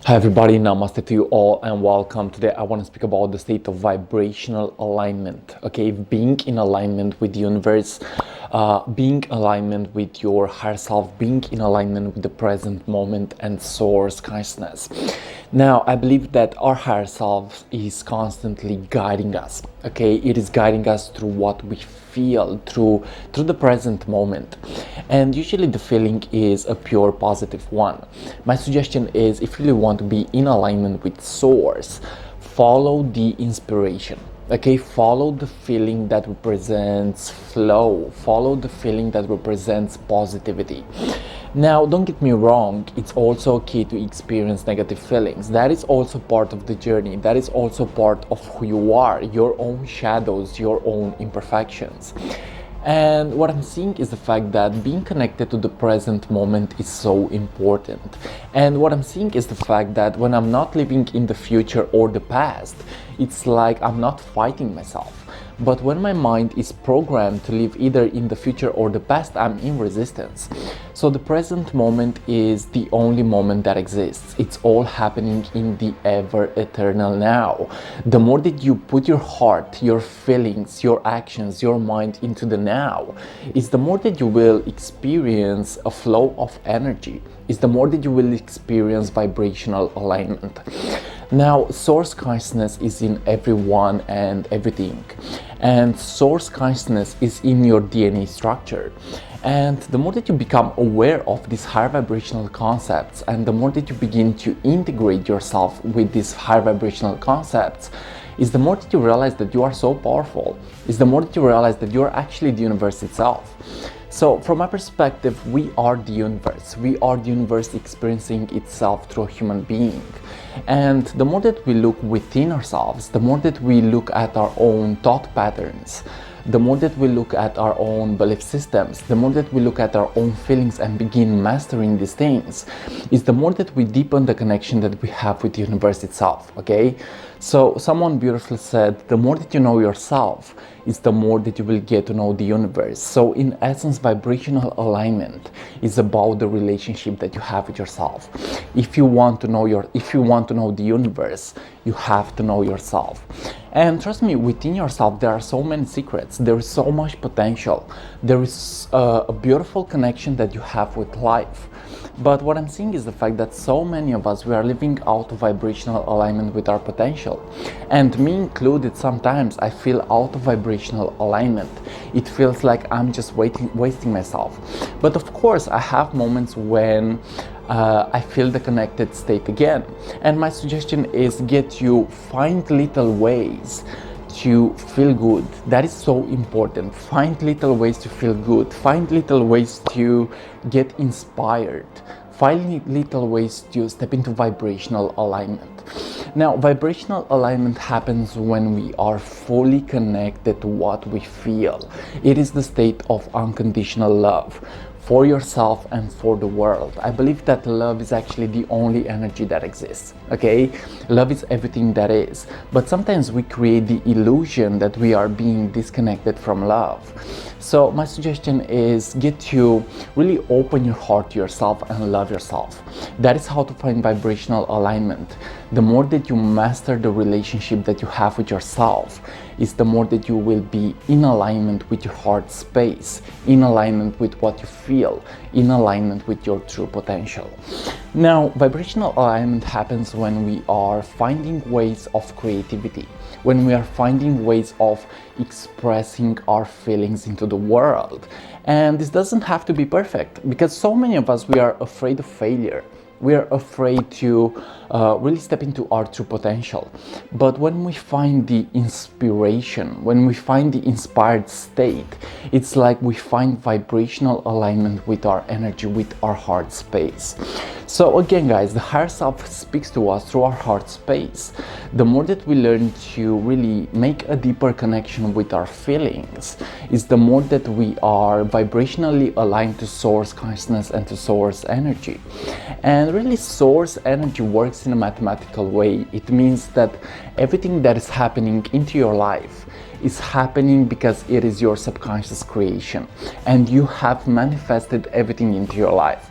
Hi everybody, namaste to you all and welcome. Today I want to speak about the state of vibrational alignment. Okay, being in alignment with the universe, being in alignment with your higher self, being in alignment with the present moment and source consciousness. Now I believe that our higher self is constantly guiding us. Okay, it is guiding us through what we feel, through the present moment, and usually the feeling is a pure positive one. My suggestion is, if you really want to be in alignment with source, follow the inspiration. Okay, follow the feeling that represents flow, follow the feeling that represents positivity. Now, don't get me wrong, it's also okay to experience negative feelings. That is also part of the journey. That is also part of who you are, your own shadows, your own imperfections. And what I'm seeing is the fact that being connected to the present moment is so important. And what I'm seeing is the fact that when I'm not living in the future or the past, it's like I'm not fighting myself. But when my mind is programmed to live either in the future or the past, I'm in resistance. So the present moment is the only moment that exists. It's all happening in the ever eternal now. The more that you put your heart, your feelings, your actions, your mind into the now, is the more that you will experience a flow of energy, is the more that you will experience vibrational alignment. Now, source consciousness is in everyone and everything, and source consciousness is in your DNA structure. And the more that you become aware of these higher vibrational concepts, and the more that you begin to integrate yourself with these higher vibrational concepts, is the more that you realize that you are so powerful, is the more that you realize that you are actually the universe itself. So from my perspective, we are the universe. We are the universe experiencing itself through a human being. And the more that we look within ourselves, the more that we look at our own thought patterns, the more that we look at our own belief systems, the more that we look at our own feelings and begin mastering these things, is the more that we deepen the connection that we have with the universe itself, okay? So someone beautifully said, the more that you know yourself, is the more that you will get to know the universe. So in essence, vibrational alignment is about the relationship that you have with yourself. If you want to know the universe, you have to know yourself. And trust me, within yourself there are so many secrets. There is so much potential. There is a beautiful connection that you have with life. But what I'm seeing is the fact that so many of us, we are living out of vibrational alignment with our potential. And me included, sometimes I feel out of vibrational alignment. It feels like I'm just wasting myself. But of course, I have moments when I feel the connected state again. And my suggestion is find little ways to feel good. That is so important. Find little ways to feel good. Find little ways to get inspired. Find little ways to step into vibrational alignment. Now, vibrational alignment happens when we are fully connected to what we feel. It is the state of unconditional love for yourself and for the world. I believe that love is actually the only energy that exists, okay? Love is everything that is. But sometimes we create the illusion that we are being disconnected from love. So my suggestion is really open your heart to yourself and love yourself. That is how to find vibrational alignment. The more that you master the relationship that you have with yourself, is the more that you will be in alignment with your heart space, in alignment with what you feel, in alignment with your true potential. Now, vibrational alignment happens when we are finding ways of creativity, when we are finding ways of expressing our feelings into the world. And this doesn't have to be perfect, because so many of us, we are afraid of failure. We are afraid to really step into our true potential. But when we find the inspiration, when we find the inspired state, it's like we find vibrational alignment with our energy, with our heart space. So again, guys, the higher self speaks to us through our heart space. The more that we learn to really make a deeper connection with our feelings, is the more that we are vibrationally aligned to source consciousness and to source energy. And really, source energy works in a mathematical way. It means that everything that is happening into your life is happening because it is your subconscious creation, and you have manifested everything into your life.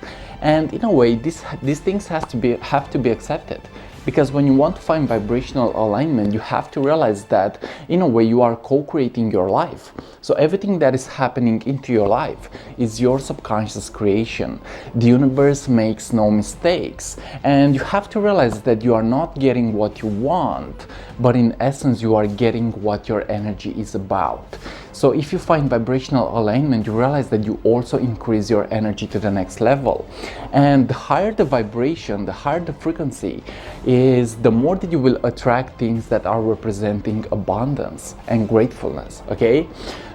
And in a way, these things have to be accepted. Because when you want to find vibrational alignment, you have to realize that in a way you are co-creating your life. So everything that is happening into your life is your subconscious creation. The universe makes no mistakes. And you have to realize that you are not getting what you want, but in essence you are getting what your energy is about. So if you find vibrational alignment, you realize that you also increase your energy to the next level. And the higher the vibration, the higher the frequency is, the more that you will attract things that are representing abundance and gratefulness, okay?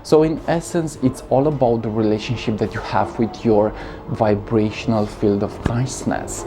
So in essence, it's all about the relationship that you have with your vibrational field of consciousness.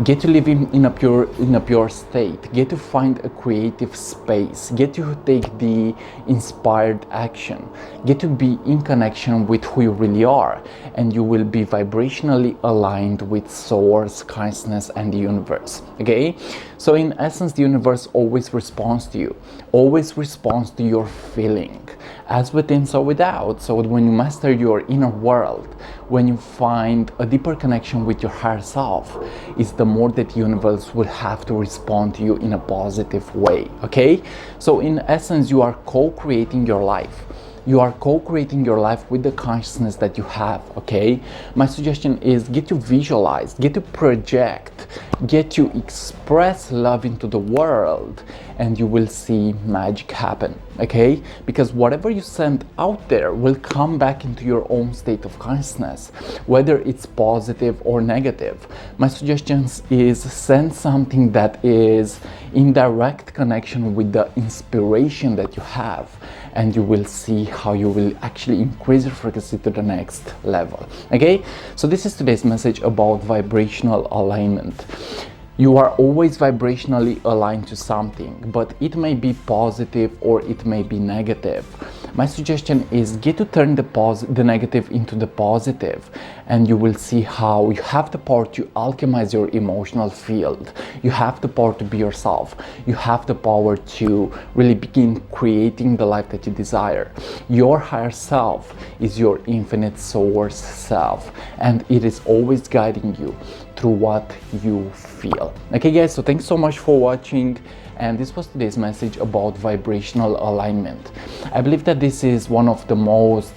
Get to live in a pure state. Get to find a creative space. Get to take the inspired action. Get to be in connection with who you really are, and you will be vibrationally aligned with source, consciousness, and the universe, okay? So in essence, the universe always responds to you, always responds to your feeling, as within, so without. So when you master your inner world, when you find a deeper connection with your higher self, is the more that the universe will have to respond to you in a positive way, okay? So in essence, you are co-creating your life. You are co-creating your life with the consciousness that you have, okay? My suggestion is get to visualize, get to project, get to express love into the world, and you will see magic happen, okay? Because whatever you send out there will come back into your own state of consciousness, whether it's positive or negative. My suggestion is send something that is in direct connection with the inspiration that you have, and you will see how you will actually increase your frequency to the next level, okay? So this is today's message about vibrational alignment. You are always vibrationally aligned to something, but it may be positive or it may be negative. My suggestion is get to turn the negative into the positive, and you will see how you have the power to alchemize your emotional field. You have the power to be yourself. You have the power to really begin creating the life that you desire. Your higher self is your infinite source self, and it is always guiding you through what you feel. Okay guys, so thanks so much for watching, and this was today's message about vibrational alignment. I believe that this is one of the most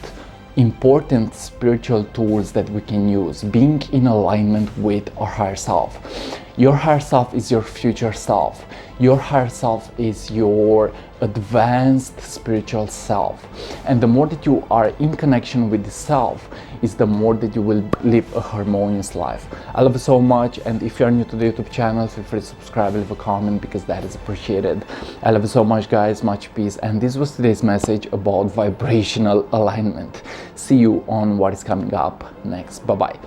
important spiritual tools that we can use, being in alignment with our higher self. Your higher self is your future self. Your higher self is your advanced spiritual self. And the more that you are in connection with the self, is the more that you will live a harmonious life. I love you so much, and if you're new to the YouTube channel, feel free to subscribe, leave a comment, because that is appreciated. I love you so much guys, much peace, and this was today's message about vibrational alignment. See you on what is coming up next. Bye bye.